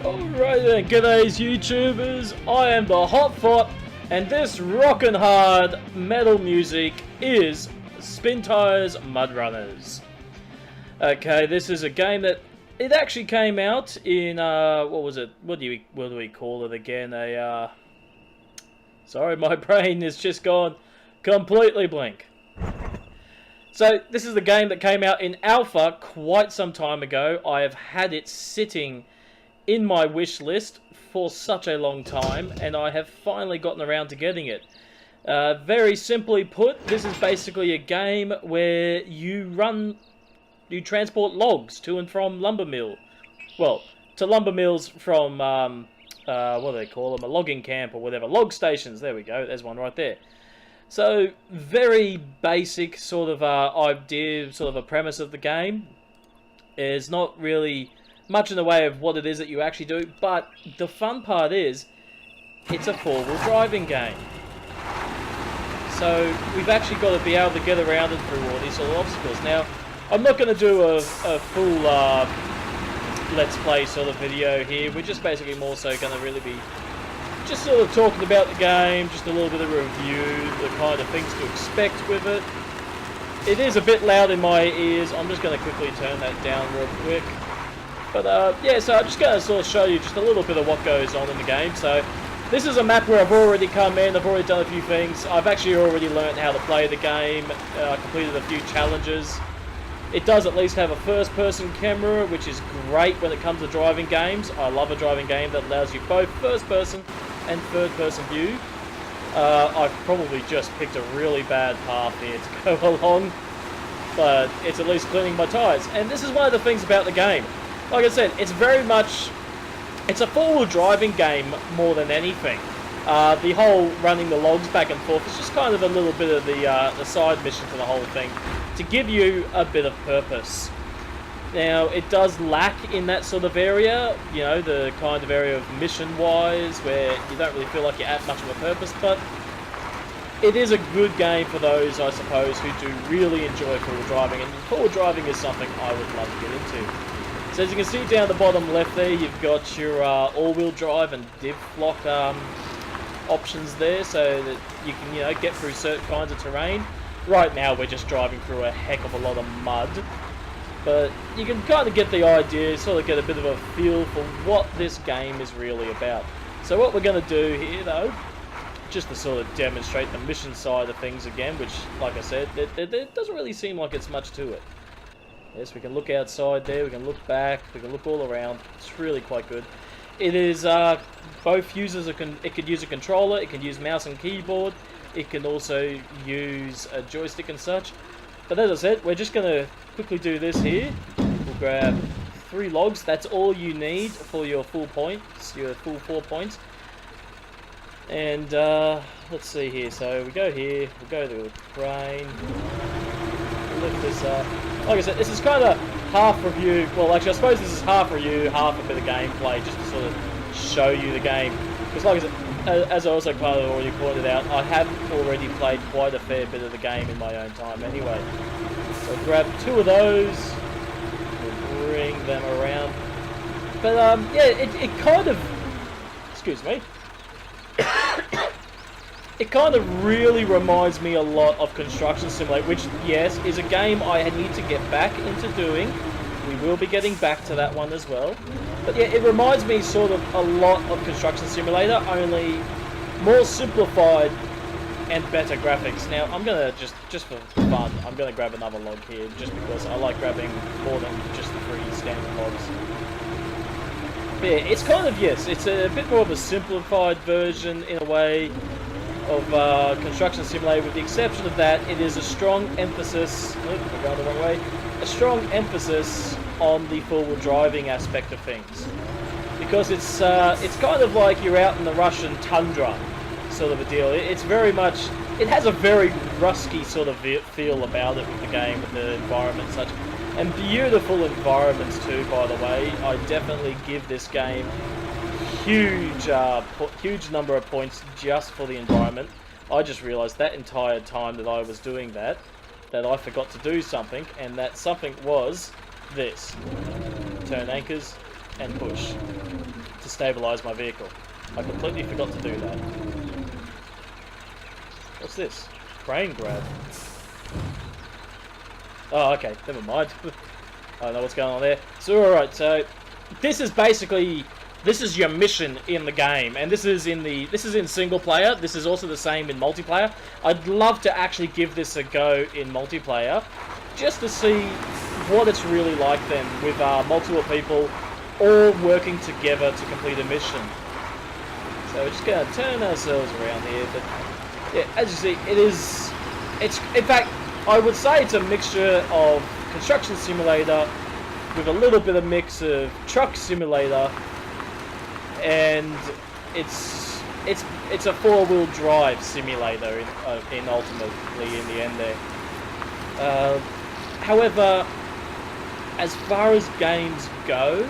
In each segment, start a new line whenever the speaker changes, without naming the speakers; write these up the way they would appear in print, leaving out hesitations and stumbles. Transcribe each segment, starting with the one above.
Alright then, g'days YouTubers, I am the Hopfot, and this rockin' hard metal music is Spintires Mudrunners. Okay, this is a game that, it actually came out in, what was it, what do we call it again, sorry, my brain has just gone completely blank. So, this is the game that came out in alpha quite some time ago. I have had it sitting in my wish list for such a long time, and I have finally gotten around to getting it. Very simply put, this is basically a game where you transport logs to and from lumber mill. Well, to lumber mills from, what do they call them, a logging camp or whatever, log stations, there we go, there's one right there. So, very basic sort of idea, sort of a premise of the game. There's not really much in the way of what it is that you actually do, but the fun part is, it's a four-wheel driving game. So, we've actually got to be able to get around and through all these sort of obstacles. Now, I'm not going to do a full Let's Play sort of video here. We're just basically more so going to really be just sort of talking about the game, just a little bit of a review, the kind of things to expect with it. It is a bit loud in my ears. I'm just going to quickly turn that down real quick. But yeah, so I'm just going to sort of show you just a little bit of what goes on in the game. So this is a map where I've already come in, I've already done a few things. I've actually already learned how to play the game. I completed a few challenges. It does at least have a first-person camera, which is great when it comes to driving games. I love a driving game that allows you both first-person and third-person view. I've probably just picked a really bad path here to go along, but it's at least cleaning my tyres. And this is one of the things about the game. Like I said, it's very much, it's a four-wheel driving game more than anything. The whole running the logs back and forth is just kind of a little bit of the side mission to the whole thing, to give you a bit of purpose. Now, it does lack in that sort of area, you know, the kind of area of mission-wise, where you don't really feel like you add much of a purpose, but it is a good game for those, I suppose, who do really enjoy four-wheel driving, and four-wheel driving is something I would love to get into. So as you can see down the bottom left there, you've got your all-wheel drive and div block options there, so that you can, you know, get through certain kinds of terrain. Right now we're just driving through a heck of a lot of mud, but you can kind of get the idea, sort of get a bit of a feel for what this game is really about. So what we're going to do here though, just to sort of demonstrate the mission side of things again, which, like I said, there doesn't really seem like it's much to it. Yes, we can look outside there, we can look back, we can look all around. It's really quite good. It is both uses it could use a controller, it can use mouse and keyboard, it can also use a joystick and such. But as I said, we're just going to quickly do this here. We'll grab 3 logs. That's all you need for your full points, your full 4 points. And let's see here. So we go here. We'll go to the crane. We'll lift this up. Like I said, this is kind of half review. Well, actually, I suppose this is half review, half a bit of gameplay, just to sort of show you the game. Because, like I said, as I also kind of already pointed out, I have already played quite a fair bit of the game in my own time anyway. So grab 2 of those, we'll bring them around. But yeah, it kind of, excuse me, it kind of really reminds me a lot of Construction Simulator, which, yes, is a game I need to get back into doing. We will be getting back to that one as well. But yeah, it reminds me sort of a lot of Construction Simulator, only more simplified and better graphics. Now, I'm going to, just for fun, I'm going to grab another log here, just because I like grabbing more than just the 3 standard logs. But yeah, it's kind of, yes, it's a bit more of a simplified version, in a way, of Construction Simulator, with the exception of that, it is a strong emphasis, we're going the wrong way, a strong emphasis on the four-wheel driving aspect of things, because it's kind of like you're out in the Russian tundra sort of a deal. It's very much, it has a very rusky sort of feel about it with the game, with the environment and such, and beautiful environments too, by the way. I definitely give this game huge number of points just for the environment. I just realised that entire time that I was doing that I forgot to do something, and that something was this. Turn anchors and push. to stabilize my vehicle. I completely forgot to do that. What's this? Crane grab. Oh, okay, never mind. I don't know what's going on there. So, alright, so this is basically, this is your mission in the game, and this is in single player. This is also the same in multiplayer. I'd love to actually give this a go in multiplayer, just to see what it's really like then, with multiple people all working together to complete a mission. So we're just going to turn ourselves around here, but yeah, as you see, it's in fact, I would say it's a mixture of construction simulator with a little bit of mix of truck simulator, and it's a four-wheel drive simulator in ultimately in the end there. However, as far as games go,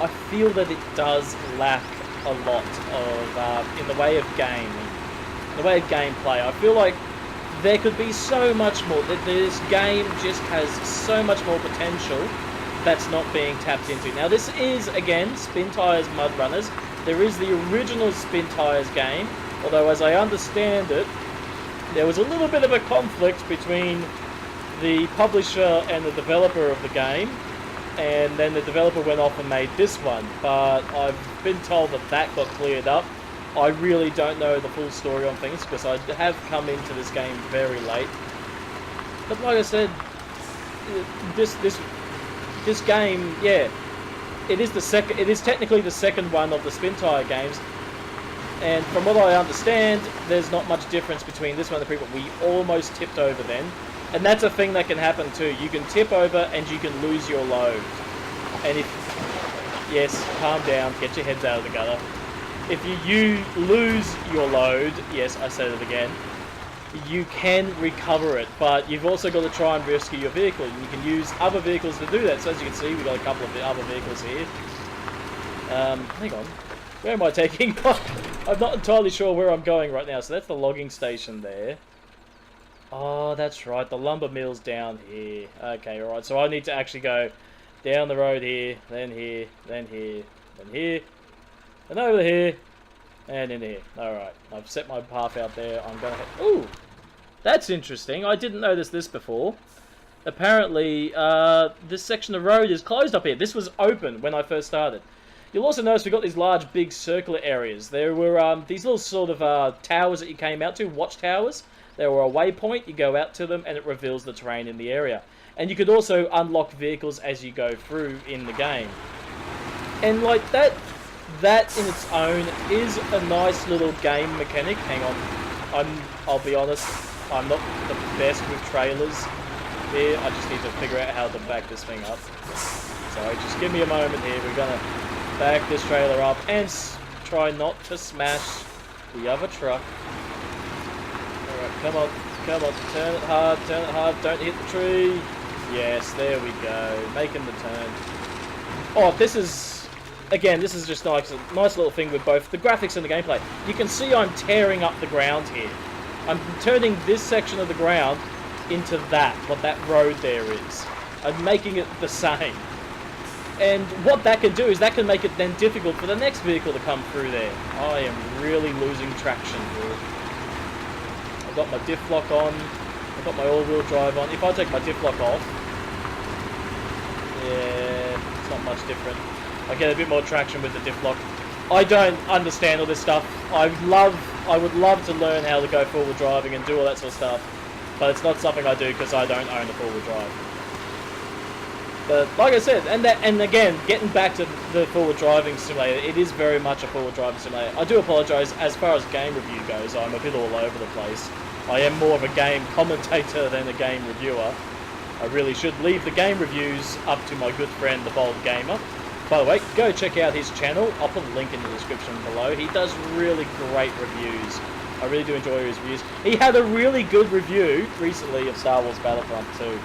I feel that it does lack a lot of in the way of gameplay. I feel like there could be so much more. This game just has so much more potential that's not being tapped into. Now, this is, again, Spintires Mudrunners. There is the original Spintires game, although as I understand it, there was a little bit of a conflict between the publisher and the developer of the game, and then the developer went off and made this one, but I've been told that that got cleared up. I really don't know the full story on things, because I have come into this game very late. But like I said, this game, yeah, it is technically the second one of the Spintire games, and from what I understand, there's not much difference between this one and the previous. We almost tipped over then, and that's a thing that can happen too. You can tip over and you can lose your load. And yes, calm down, get your heads out of the gutter. If you lose your load, yes, I said it again, you can recover it, but you've also got to try and rescue your vehicle. You can use other vehicles to do that. So as you can see, we've got a couple of other vehicles here. Hang on. Where am I taking? I'm not entirely sure where I'm going right now. So that's the logging station there. Oh, that's right. The lumber mill's down here. Okay, alright. So I need to actually go down the road here, then here, then here, then here, and over here, and in here. Alright. I've set my path out there. I'm going to head... Ooh! That's interesting. I didn't notice this before. Apparently, this section of road is closed up here. This was open when I first started. You'll also notice we've got these large, big circular areas. There were these little sort of towers that you came out to, watchtowers. There were a waypoint, you go out to them, and it reveals the terrain in the area. And you could also unlock vehicles as you go through in the game. And like that in its own is a nice little game mechanic. Hang on, I'll be honest, I'm not the best with trailers here. I just need to figure out how to back this thing up. So just give me a moment here. We're gonna back this trailer up and try not to smash the other truck. Alright, come on, turn it hard, don't hit the tree. Yes, there we go, making the turn. Oh, this is just nice, a nice little thing with both the graphics and the gameplay. You can see I'm tearing up the ground here. I'm turning this section of the ground into what that road there is. I'm making it the same. And what that can do is that can make it then difficult for the next vehicle to come through there. I am really losing traction here. I've got my diff lock on. I've got my all-wheel drive on. If I take my diff lock off, yeah, it's not much different. I get a bit more traction with the diff lock. I don't understand all this stuff. I would love to learn how to go four-wheel driving and do all that sort of stuff, but it's not something I do because I don't own a four-wheel drive. But like I said, and again, getting back to the four-wheel driving simulator, it is very much a four-wheel driving simulator. I do apologise, as far as game review goes, I'm a bit all over the place. I am more of a game commentator than a game reviewer. I really should leave the game reviews up to my good friend, the Bold Gamer. By the way, go check out his channel. I'll put a link in the description below. He does really great reviews. I really do enjoy his reviews. He had a really good review recently of Star Wars Battlefront 2.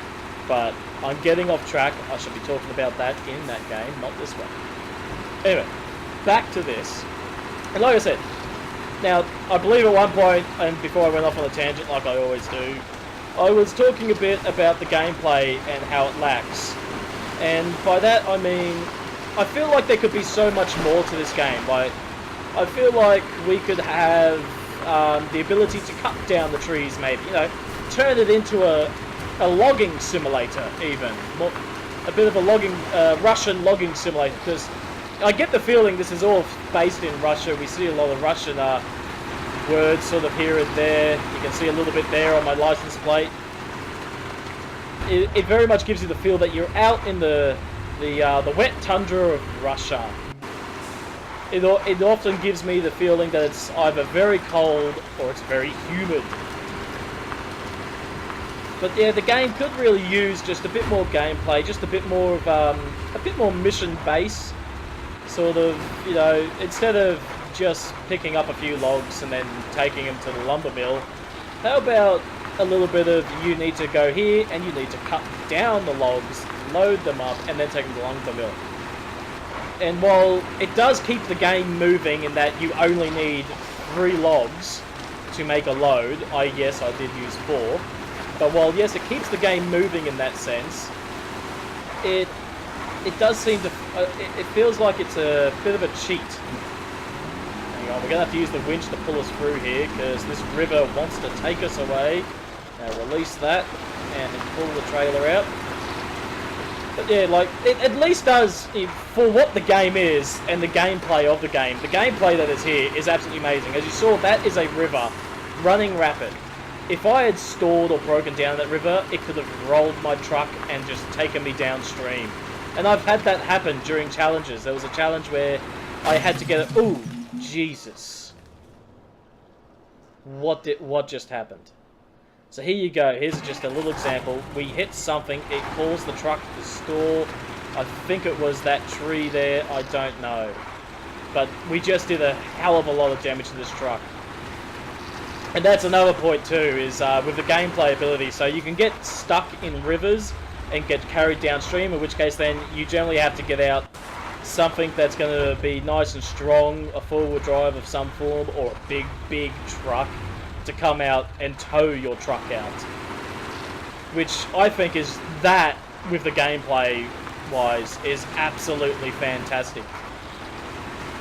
But I'm getting off track. I should be talking about that in that game, not this one. Anyway, back to this. And like I said, now, I believe at one point, and before I went off on a tangent like I always do, I was talking a bit about the gameplay and how it lacks. And by that I mean, I feel like there could be so much more to this game. Like, I feel like we could have the ability to cut down the trees, maybe, you know, turn it into a logging simulator, even. A bit of a logging, Russian logging simulator, because I get the feeling this is all based in Russia. We see a lot of Russian words sort of here and there. You can see a little bit there on my license plate. It very much gives you the feel that you're out in the wet tundra of Russia. It often gives me the feeling that it's either very cold or it's very humid. But yeah, the game could really use just a bit more gameplay, just a bit more of a bit more mission base, sort of. You know, instead of just picking up a few logs and then taking them to the lumber mill, how about a little bit of you need to go here and you need to cut down the logs, load them up, and then take them to the lumber mill. And while it does keep the game moving in that you only need 3 logs to make a load, yes, I did use 4. But while, yes, it keeps the game moving in that sense, it does seem to... it feels like it's a bit of a cheat. Hang on, we're going to have to use the winch to pull us through here, because this river wants to take us away. Now release that, and pull the trailer out. But yeah, like, it at least does, for what the game is, and the gameplay of the gameplay that is here is absolutely amazing. As you saw, that is a river running rapid. If I had stalled or broken down that river, it could have rolled my truck and just taken me downstream. And I've had that happen during challenges. There was a challenge where I had to get a... Ooh, Jesus. What just happened? So here you go. Here's just a little example. We hit something. It caused the truck to stall. I think it was that tree there. I don't know. But we just did a hell of a lot of damage to this truck. And that's another point too, is with the gameplay ability. So you can get stuck in rivers and get carried downstream, in which case then you generally have to get out something that's going to be nice and strong, a four-wheel drive of some form, or a big truck to come out and tow your truck out. Which I think is, that, with the gameplay wise, is absolutely fantastic.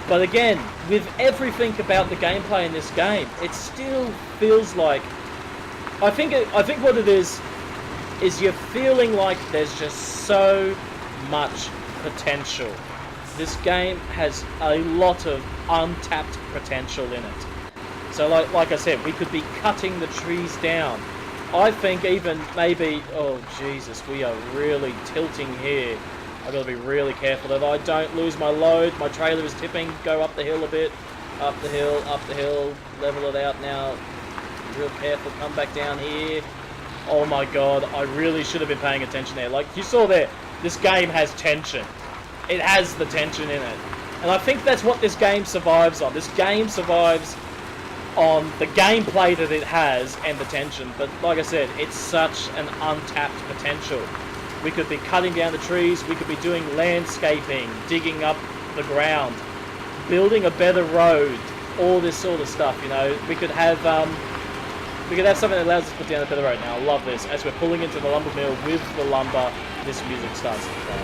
But again, with everything about the gameplay in this game, it still feels like... I think what it is you're feeling like there's just so much potential. This game has a lot of untapped potential in it. So like I said, we could be cutting the trees down. I think even maybe... Oh, Jesus, we are really tilting here. I've got to be really careful that I don't lose my load. My trailer is tipping. Go up the hill a bit. Up the hill. Level it out now. Real careful. Come back down here. Oh my god. I really should have been paying attention there. Like you saw there, this game has tension. It has the tension in it. And I think that's what this game survives on. This game survives on the gameplay that it has and the tension. But like I said, it's such an untapped potential. We could be cutting down the trees, we could be doing landscaping, digging up the ground, building a better road, all this sort of stuff, you know. We could have something that allows us to put down a better road. Now, I love this. As we're pulling into the lumber mill with the lumber, this music starts to play.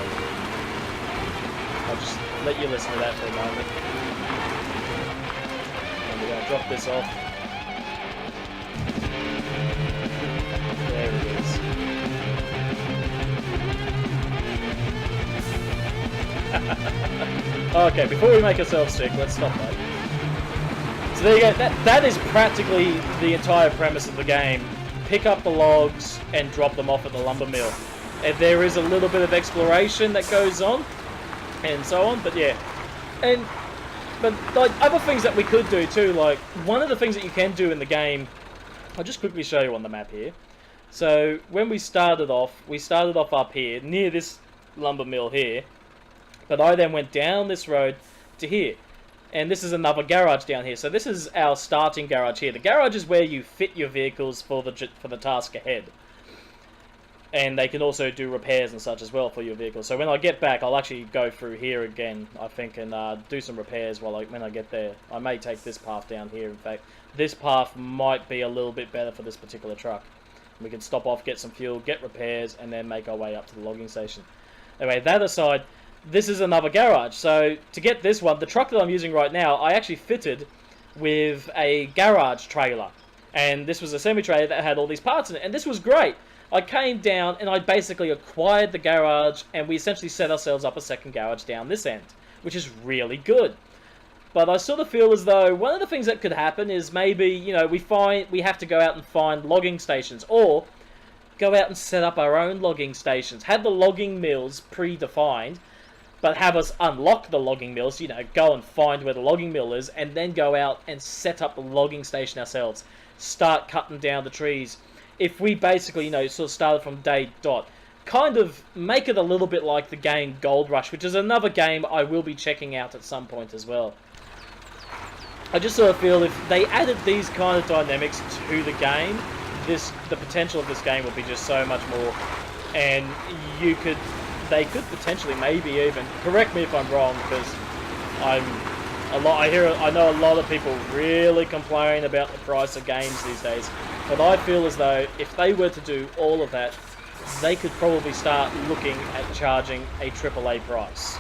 I'll just let you listen to that for a moment. And we're going to drop this off. There it is. Okay, before we make ourselves sick, let's stop that. So there you go. That is practically the entire premise of the game. Pick up the logs and drop them off at the lumber mill. And there is a little bit of exploration that goes on, and so on. But yeah, but like other things that we could do too. Like one of the things that you can do in the game, I'll just quickly show you on the map here. So when we started off up here near this lumber mill here. But I then went down this road to here. And this is another garage down here. So this is our starting garage here. The garage is where you fit your vehicles for the task ahead. And they can also do repairs and such as well for your vehicles. So when I get back, I'll actually go through here again, I think, and do some repairs when I get there. I may take this path down here, in fact. This path might be a little bit better for this particular truck. We can stop off, get some fuel, get repairs, and then make our way up to the logging station. Anyway, that aside... this is another garage. So to get this one, the truck that I'm using right now, I actually fitted with a garage trailer. And this was a semi-trailer that had all these parts in it. And this was great. I came down and I basically acquired the garage, and we essentially set ourselves up a second garage down this end, which is really good. But I sort of feel as though one of the things that could happen is maybe, you know, we have to go out and find logging stations, or go out and set up our own logging stations. Have the logging mills predefined, but have us unlock the logging mills, you know, go and find where the logging mill is, and then go out and set up the logging station ourselves. Start cutting down the trees. If we basically, you know, sort of started from day dot, kind of make it a little bit like the game Gold Rush, which is another game I will be checking out at some point as well. I just sort of feel if they added these kind of dynamics to the game, the potential of this game would be just so much more, and they could potentially maybe even, correct me if I'm wrong, because I know a lot of people really complain about the price of games these days, but I feel as though if they were to do all of that, they could probably start looking at charging a AAA price,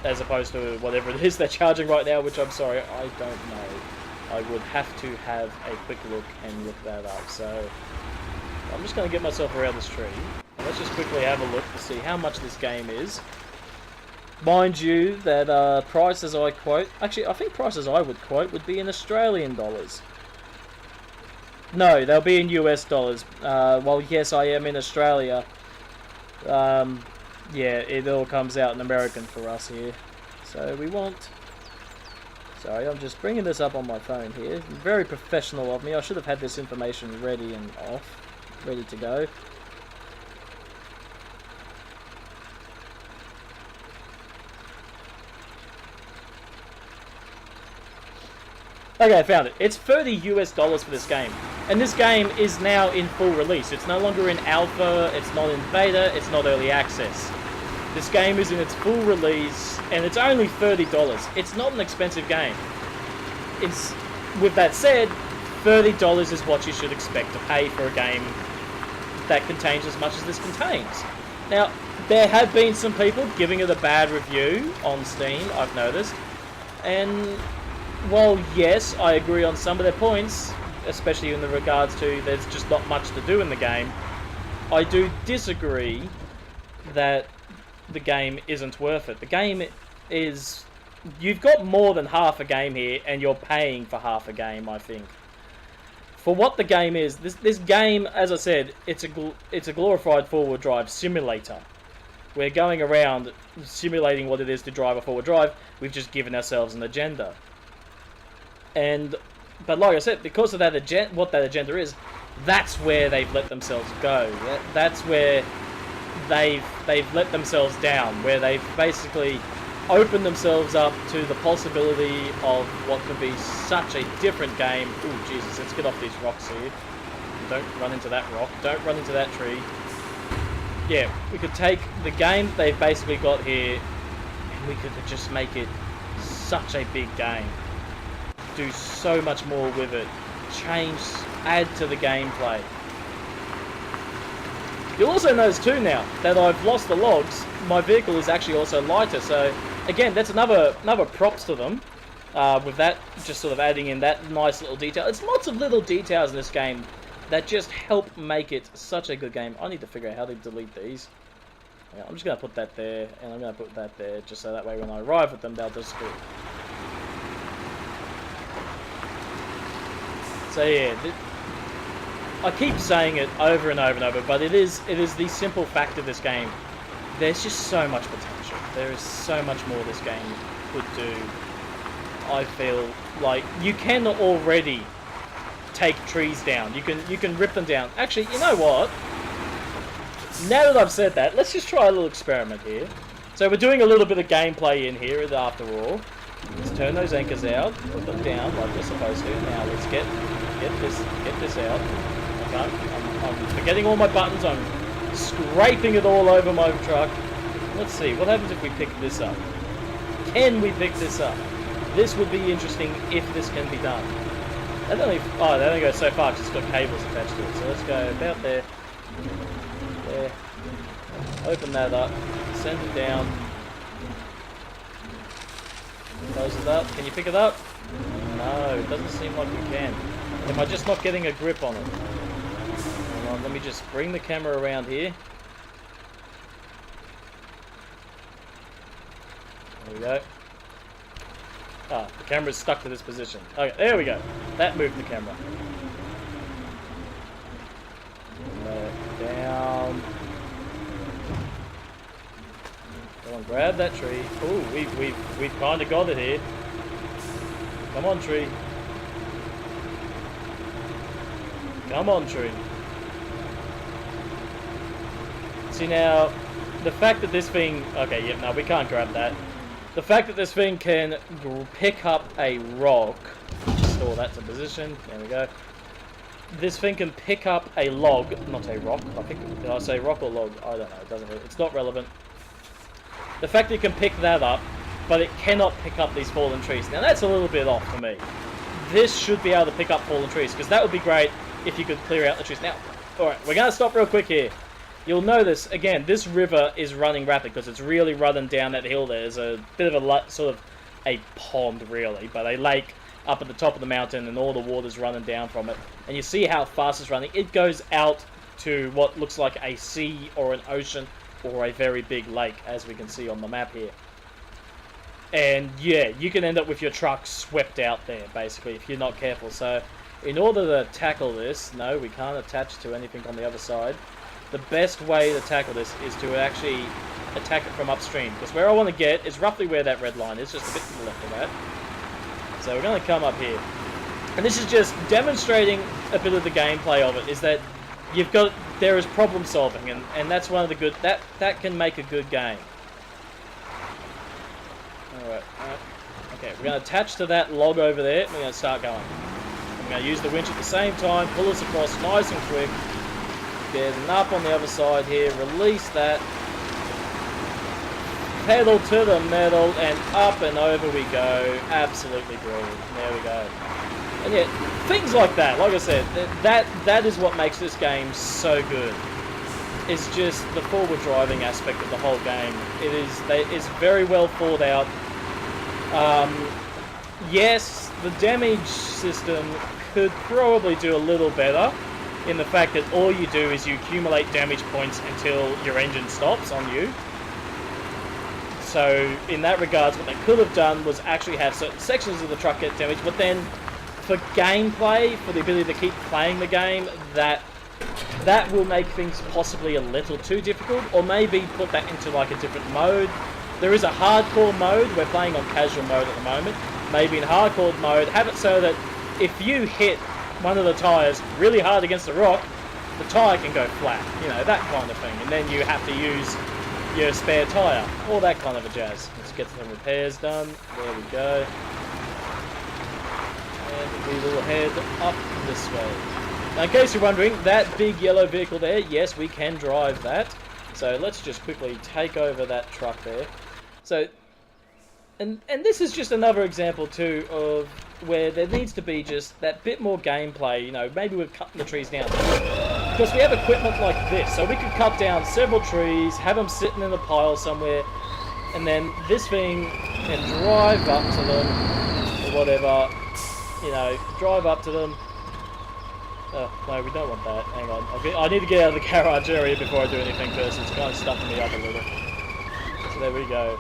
as opposed to whatever it is they're charging right now, which I'm sorry, I don't know. I would have to have a quick look and look that up. So I'm just going to get myself around this tree. And let's just quickly have a look to see how much this game is. Mind you, that prices I quote... Actually, I think prices I would quote would be in Australian dollars. No, they'll be in US dollars. Well, yes, I am in Australia. Yeah, it all comes out in American for us here. So we want... Sorry, I'm just bringing this up on my phone here. Very professional of me. I should have had this information ready and ready to go. Okay, I found it. It's 30 US dollars for this game. And this game is now in full release. It's no longer in alpha, it's not in beta, it's not early access. This game is in its full release, and it's only $30. It's not an expensive game. With that said, $30 is what you should expect to pay for a game that contains as much as this contains. Now, there have been some people giving it a bad review on Steam, I've noticed. And, well, yes, I agree on some of their points, especially in the regards to there's just not much to do in the game. I do disagree that the game isn't worth it. The game is... You've got more than half a game here, and you're paying for half a game, I think. For what the game is, this game, as I said, it's a glorified forward drive simulator. We're going around simulating what it is to drive a forward drive. We've just given ourselves an agenda. But like I said, because of that what that agenda is, that's where they've let themselves go. That's where they've let themselves down, where they've basically opened themselves up to the possibility of what could be such a different game. Ooh, Jesus, let's get off these rocks here. Don't run into that rock. Don't run into that tree. Yeah, we could take the game they've basically got here, and we could just make it such a big game. Do so much more with it. Change, add to the gameplay. You'll also notice too now that I've lost the logs. My vehicle is actually also lighter, so again, that's another props to them. With that, just sort of adding in that nice little detail. It's lots of little details in this game that just help make it such a good game. I need to figure out how to delete these. Yeah, I'm just going to put that there, and I'm going to put that there, just so that way when I arrive at them, they'll just go. So yeah, I keep saying it over and over and over, but it is the simple fact of this game. There's just so much potential. There is so much more this game could do. I feel like you can already take trees down. You can rip them down. Actually, you know what? Now that I've said that, let's just try a little experiment here. So we're doing a little bit of gameplay in here after all. Let's turn those anchors out, put them down like we're supposed to. Now let's get this out. Okay, I'm forgetting all my buttons. I'm scraping it all over my truck. Let's see, what happens if we pick this up? Can we pick this up? This would be interesting if this can be done. That only goes so far because it's got cables attached to it. So let's go about there. There. Open that up. send it down. Close it up. Can you pick it up? No, it doesn't seem like you can. Am I just not getting a grip on it? Hold on, let me just bring the camera around here. There we go. Ah, the camera's stuck to this position. Okay, there we go. That moved the camera. Down. Come on, grab that tree. Oh, we've kind of got it here. Come on, tree. Come on, tree. See now, the fact that this thing... Okay, yeah, no, we can't grab that. The fact that this thing can pick up a rock... Store that to position. There we go. This thing can pick up a log, not a rock. I think, did I say rock or log? I don't know. It doesn't really, it's not relevant. The fact that it can pick that up, but it cannot pick up these fallen trees. Now that's a little bit off for me. This should be able to pick up fallen trees, because that would be great if you could clear out the trees. Now, alright, we're going to stop real quick here. You'll notice, again, this river is running rapid, because it's really running down that hill there. There's a bit of a, sort of a pond, really, but a lake up at the top of the mountain, and all the water's running down from it. And you see how fast it's running. It goes out to what looks like a sea or an ocean or a very big lake, as we can see on the map here. And yeah, you can end up with your truck swept out there, basically, if you're not careful. So, in order to tackle this, no, we can't attach to anything on the other side. The best way to tackle this is to actually attack it from upstream, because where I want to get is roughly where that red line is, just a bit to the left of that. So we're going to come up here. And this is just demonstrating a bit of the gameplay of it, is that you've got, there is problem solving, and that's one of the good, that can make a good game. Alright, okay, we're going to attach to that log over there, and we're going to start going. I'm going to use the winch at the same time, pull us across nice and quick, get an up on the other side here, release that, pedal to the metal, and up and over we go. Absolutely brilliant. There we go. And yeah, things like that, like I said, that is what makes this game so good. It's just the forward driving aspect of the whole game. It's very well thought out. Yes, the damage system could probably do a little better, in the fact that all you do is you accumulate damage points until your engine stops on you. So, in that regards, what they could have done was actually have certain sections of the truck get damaged, but then for gameplay, for the ability to keep playing the game, that will make things possibly a little too difficult, or maybe put that into like a different mode. There is a hardcore mode. We're playing on casual mode at the moment. Maybe in hardcore mode, have it so that if you hit one of the tyres really hard against the rock, the tyre can go flat, you know, that kind of thing, and then you have to use your spare tyre, all that kind of a jazz. Let's get some repairs done. There we go. And we will head up this way. Now, in case you're wondering, that big yellow vehicle there, yes, we can drive that. So let's just quickly take over that truck there. So, and this is just another example too of where there needs to be just that bit more gameplay, you know, maybe we're cutting the trees down. Because we have equipment like this, so we could cut down several trees, have them sitting in a pile somewhere, and then this thing can drive up to them, or whatever, you know, drive up to them. Oh, no, we don't want that. Hang on. I need to get out of the garage area before I do anything, because it's kind of stuffing me up a little. So there we go.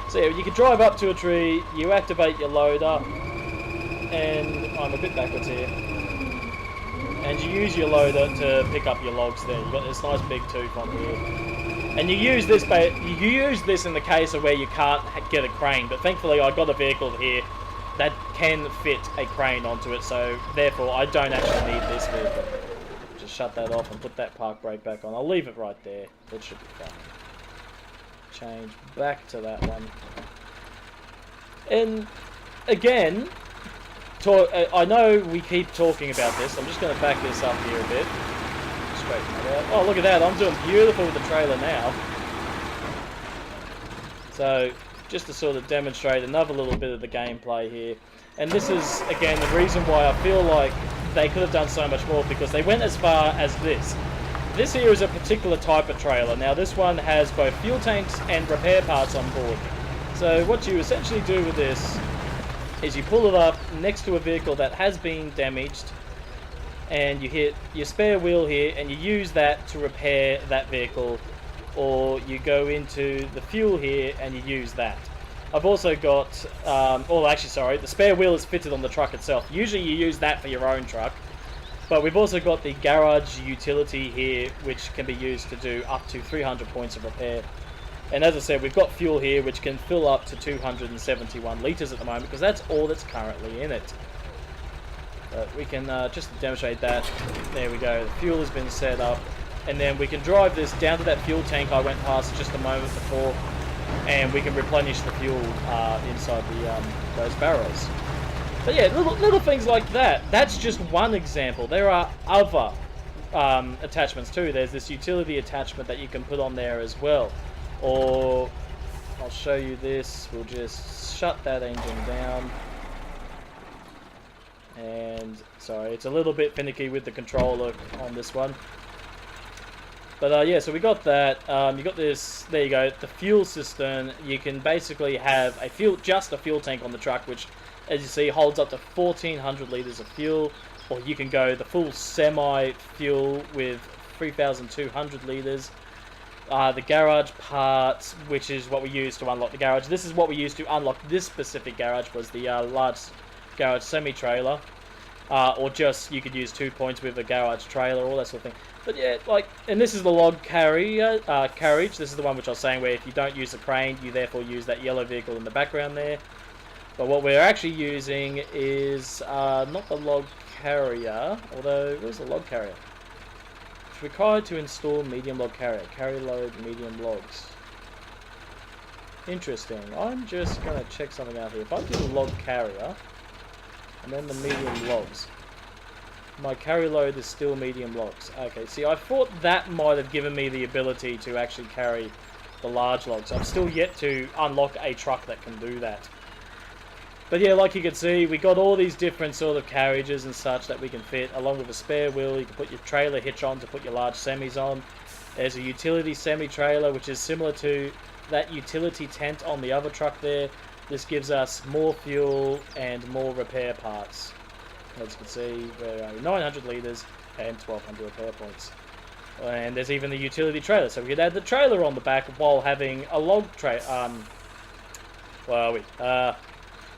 So yeah, you can drive up to a tree, you activate your loader, and I'm a bit backwards here. And you use your loader to pick up your logs there. You've got this nice big tooth on here. And you use this in the case of where you can't get a crane, but thankfully I got a vehicle here that can fit a crane onto it, so therefore I don't actually need this vehicle. Just shut that off and put that park brake back on. I'll leave it right there. That should be fine. Change back to that one. And again, I know we keep talking about this. I'm just going to back this up here a bit. Straighten that out. Oh, look at that. I'm doing beautiful with the trailer now. So, just to sort of demonstrate another little bit of the gameplay here. And this is, again, the reason why I feel like they could have done so much more, because they went as far as this. this here is a particular type of trailer. Now this one has both fuel tanks and repair parts on board. So what you essentially do with this is you pull it up next to a vehicle that has been damaged, and you hit your spare wheel here and you use that to repair that vehicle, or you go into the fuel here and you use that. I've also got, the spare wheel is fitted on the truck itself. Usually you use that for your own truck, but we've also got the garage utility here, which can be used to do up to 300 points of repair. And as I said, we've got fuel here, which can fill up to 271 litres at the moment, because that's all that's currently in it. But we can just demonstrate that. There we go. The fuel has been set up. And then we can drive this down to that fuel tank I went past just a moment before, and we can replenish the fuel inside those barrels. But yeah, little things like that. That's just one example. There are other attachments too. There's this utility attachment that you can put on there as well. Or I'll show you this. We'll just shut that engine down. And sorry, it's a little bit finicky with the controller on this one. But yeah, so we got that. You got this. There you go. The fuel system. You can basically have just a fuel tank on the truck, which, as you see, holds up to 1,400 liters of fuel. Or you can go the full semi-fuel with 3,200 liters. The garage parts, which is what we use to unlock the garage. This is what we used to unlock this specific garage, was the large garage semi-trailer. Or just, you could use 2 points with a garage trailer, all that sort of thing. But yeah, and this is the log carriage. This is the one which I was saying, where if you don't use the crane, you therefore use that yellow vehicle in the background there. But what we're actually using is not the log carrier, although where's the log carrier? It's required to install medium log carrier. Carry load medium logs. Interesting. I'm just going to check something out here. If I do the log carrier and then the medium logs, my carry load is still medium logs. Okay, see, I thought that might have given me the ability to actually carry the large logs. I'm still yet to unlock a truck that can do that. But yeah, like you can see, we got all these different sort of carriages and such that we can fit, along with a spare wheel. You can put your trailer hitch on to put your large semis on. There's a utility semi-trailer, which is similar to that utility tent on the other truck there. This gives us more fuel and more repair parts. As you can see, we're 900 litres and 1,200 repair points. And there's even the utility trailer, so we could add the trailer on the back while having a log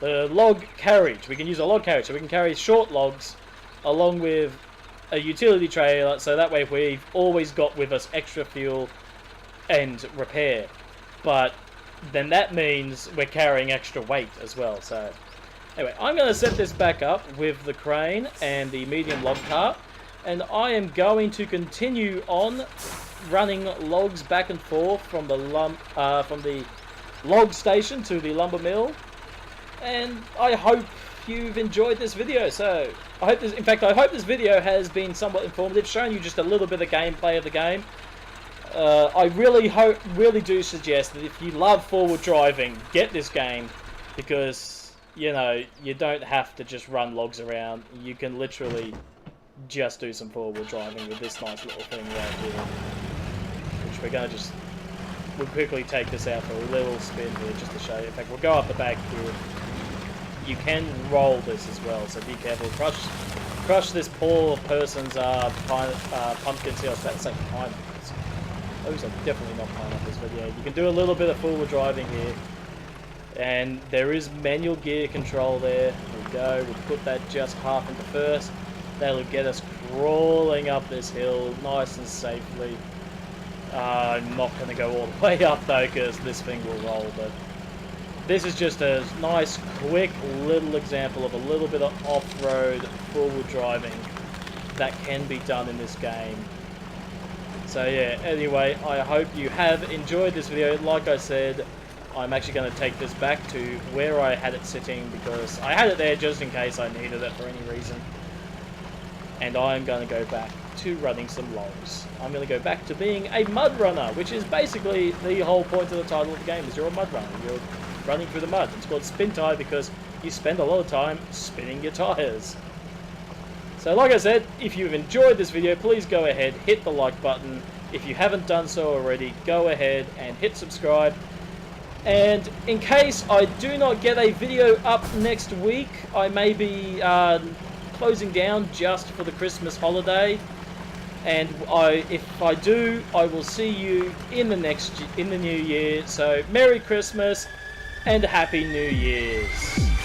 the log carriage. We can use a log carriage, so we can carry short logs along with a utility trailer, so that way we've always got with us extra fuel and repair. But then that means we're carrying extra weight as well. So anyway, I'm going to set this back up with the crane and the medium log cart, and I am going to continue on running logs back and forth from the log station to the lumber mill. And I hope you've enjoyed this video. So I hope this video has been somewhat informative, showing you just a little bit of gameplay of the game. I really do suggest that if you love forward driving, get this game, because you know, you don't have to just run logs around. You can literally just do some forward driving with this nice little thing right here, which we'll quickly take this out for a little spin here just to show you. In fact, we'll go up the back here. You can roll this as well, so be careful. Crush this poor person's pumpkins here. I was about to say pineapples. Those are definitely not pineapples, but yeah, you can do a little bit of forward driving here. And there is manual gear control there. There we go. We'll put that just half into first. That'll get us crawling up this hill nice and safely. I'm not going to go all the way up though, because this thing will roll, but this is just a nice, quick little example of a little bit of off-road forward driving that can be done in this game. So yeah, anyway, I hope you have enjoyed this video. Like I said, I'm actually going to take this back to where I had it sitting, because I had it there just in case I needed it for any reason. And I'm going to go back to running some logs. I'm going to go back to being a mud runner, which is basically the whole point of the title of the game, is you're a mud runner. You're running through the mud. It's called Spintire because you spend a lot of time spinning your tires. So So like I said, if you've enjoyed this video, please go ahead, hit the like button. If you haven't done so already, go ahead and hit subscribe. And in case I do not get a video up next week, I may be closing down just for the Christmas holiday. And if I do, I will see you in the new year. So Merry Christmas and Happy New Year's.